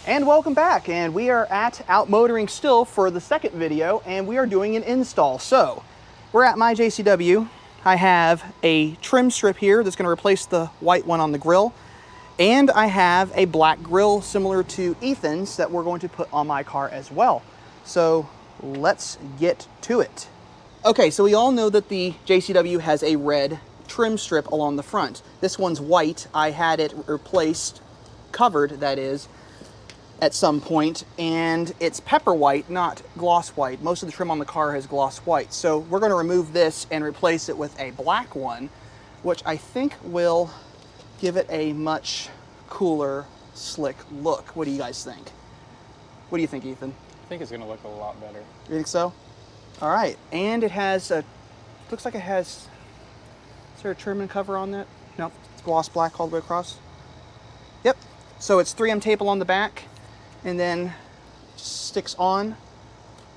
And welcome back, and we are at Out Motoring still for the second video, and we are doing an install. So we're at my JCW. I have a trim strip here that's going to replace the white one on the grill, and I have a black grill similar to Ethan's that we're going to put on my car as well. So let's get to it. Okay, so we all know that the JCW has a red trim strip along the front. This one's white. I had it replaced, covered that is, at some point, and it's pepper white, not gloss white. Most of the trim on the car has gloss white. So we're going to remove this and replace it with a black one, which I think will give it a much cooler, slick look. What do you guys think? What do you think, Ethan? I think it's going to look a lot better. You think so? All right, and it has a, looks like it has, is there a trim and cover on that? No, it's gloss black all the way across. Yep, so it's 3M tape along the back, and then sticks on.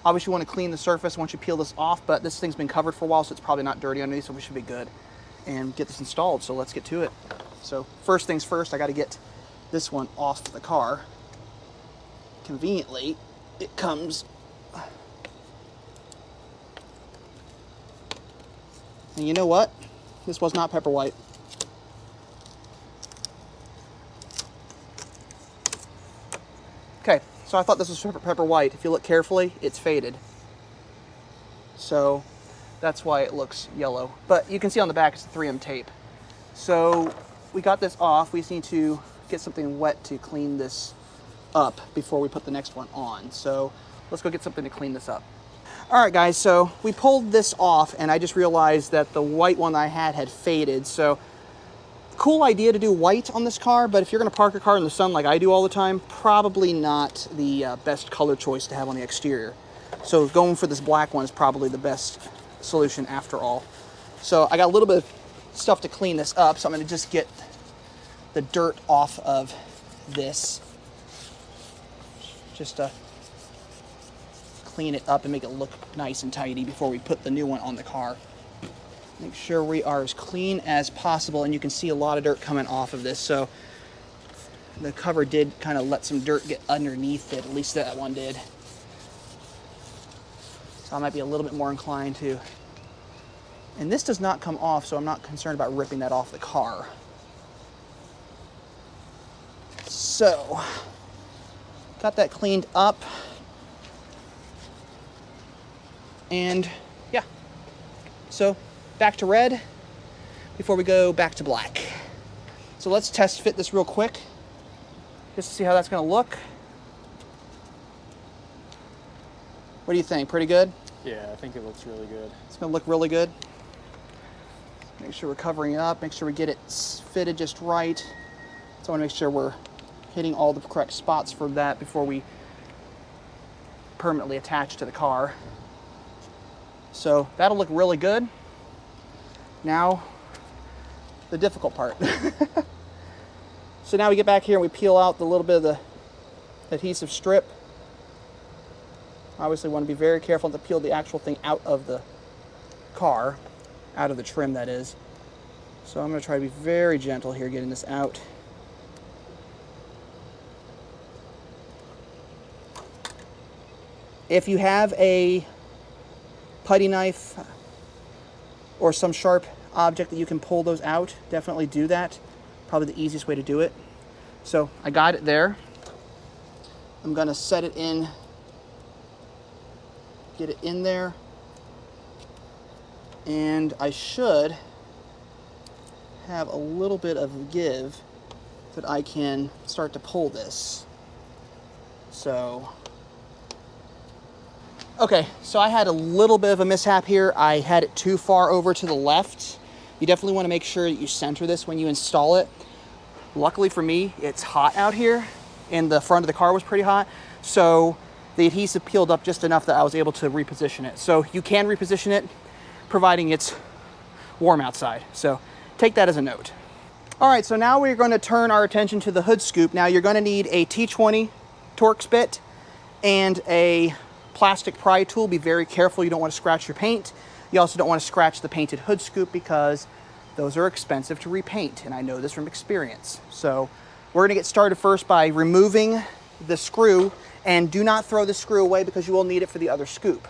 Obviously you want to clean the surface once you peel this off, but this thing's been covered for a while, so it's probably not dirty underneath, so we should be good and get this installed. So let's get to it. So first things first, I got to get this one off the car. Conveniently, it comes, and you know what? This was not pepper white. Okay, so I thought this was pepper white. If you look carefully, it's faded. So that's why it looks yellow. But you can see on the back it's 3M tape. So we got this off. We just need to get something wet to clean this up before we put the next one on. So let's go get something to clean this up. All right, guys, so we pulled this off, and I just realized that the white one I had faded. So cool idea to do white on this car, but if you're going to park your car in the sun like I do all the time, probably not the best color choice to have on the exterior. So going for this black one is probably the best solution after all. So I got a little bit of stuff to clean this up, so I'm going to just get the dirt off of this, just to clean it up and make it look nice and tidy before we put the new one on the car. Make sure we are as clean as possible, and you can see a lot of dirt coming off of this. So the cover did kind of let some dirt get underneath it, at least that one did. So I might be a little bit more inclined to, and this does not come off, so I'm not concerned about ripping that off the car. So got that cleaned up, and yeah, so back to red before we go back to black. So let's test fit this real quick just to see how that's going to look. What do you think? Pretty good? Yeah, I think it looks really good. It's going to look really good. Make sure we're covering it up. Make sure we get it fitted just right. So I want to make sure we're hitting all the correct spots for that before we permanently attach to the car. So that'll look really good. Now, the difficult part. So now we get back here and we peel out the little bit of the adhesive strip. Obviously want to be very careful to peel the actual thing out of the car, out of the trim that is. So I'm going to try to be very gentle here getting this out. If you have a putty knife or some sharp object that you can pull those out, definitely do that. Probably the easiest way to do it. So I got it there. I'm going to set it in, get it in there, and I should have a little bit of give that I can start to pull this. So okay, so I had a little bit of a mishap here. I had it too far over to the left. You definitely want to make sure that you center this when you install it. Luckily for me, it's hot out here, and the front of the car was pretty hot, so the adhesive peeled up just enough that I was able to reposition it. So you can reposition it, providing it's warm outside. So take that as a note. All right, so now we're going to turn our attention to the hood scoop. Now you're going to need a T20 Torx bit and a plastic pry tool. Be very careful. You don't want to scratch your paint. You also don't want to scratch the painted hood scoop because those are expensive to repaint, and I know this from experience. So we're going to get started first by removing the screw, and do not throw the screw away because you will need it for the other scoop.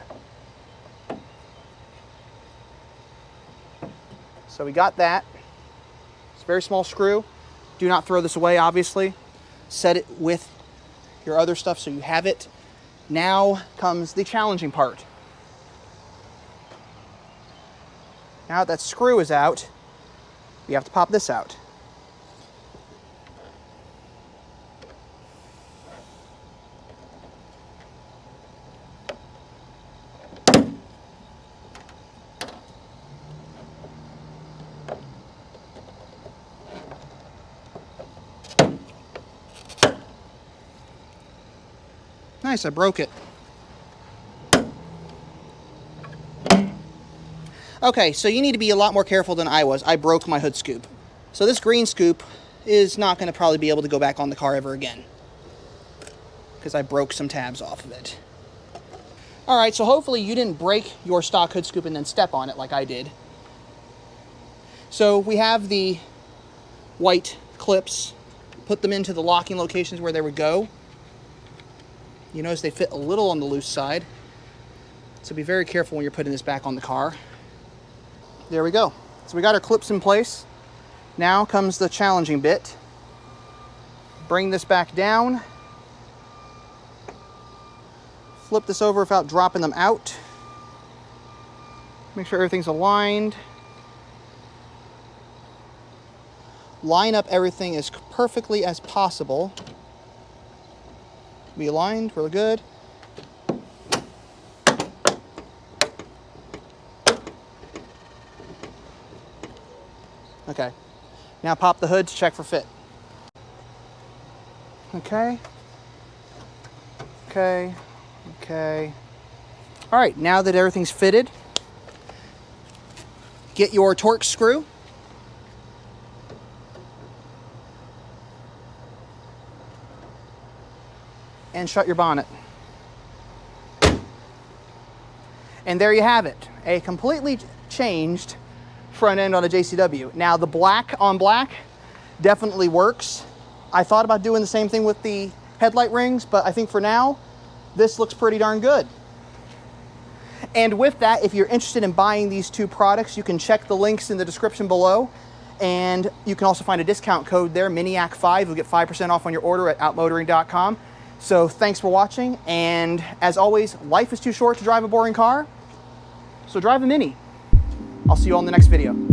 So we got that. It's a very small screw. Do not throw this away, obviously. Set it with your other stuff so you have it. Now comes the challenging part. Now that screw is out, you have to pop this out. Nice, I broke it. Okay, so you need to be a lot more careful than I was. I broke my hood scoop. So this green scoop is not going to probably be able to go back on the car ever again, because I broke some tabs off of it. All right, so hopefully you didn't break your stock hood scoop and then step on it like I did. So we have the white clips. Put them into the locking locations where they would go. You notice they fit a little on the loose side. So be very careful when you're putting this back on the car. There we go. So we got our clips in place. Now comes the challenging bit. Bring this back down. Flip this over without dropping them out. Make sure everything's aligned. Line up everything as perfectly as possible. Be aligned, really good. Okay, now pop the hood to check for fit. Okay. Okay. All right, now that everything's fitted, get your Torx screw. And shut your bonnet. And there you have it, a completely changed front end on a JCW. Now the black on black definitely works. I thought about doing the same thing with the headlight rings, but I think for now, this looks pretty darn good. And with that, if you're interested in buying these two products, you can check the links in the description below. And you can also find a discount code there, Miniac5. You'll get 5% off on your order at outmotoring.com. So thanks for watching, and as always, life is too short to drive a boring car, so drive a Mini. I'll see you on the next video.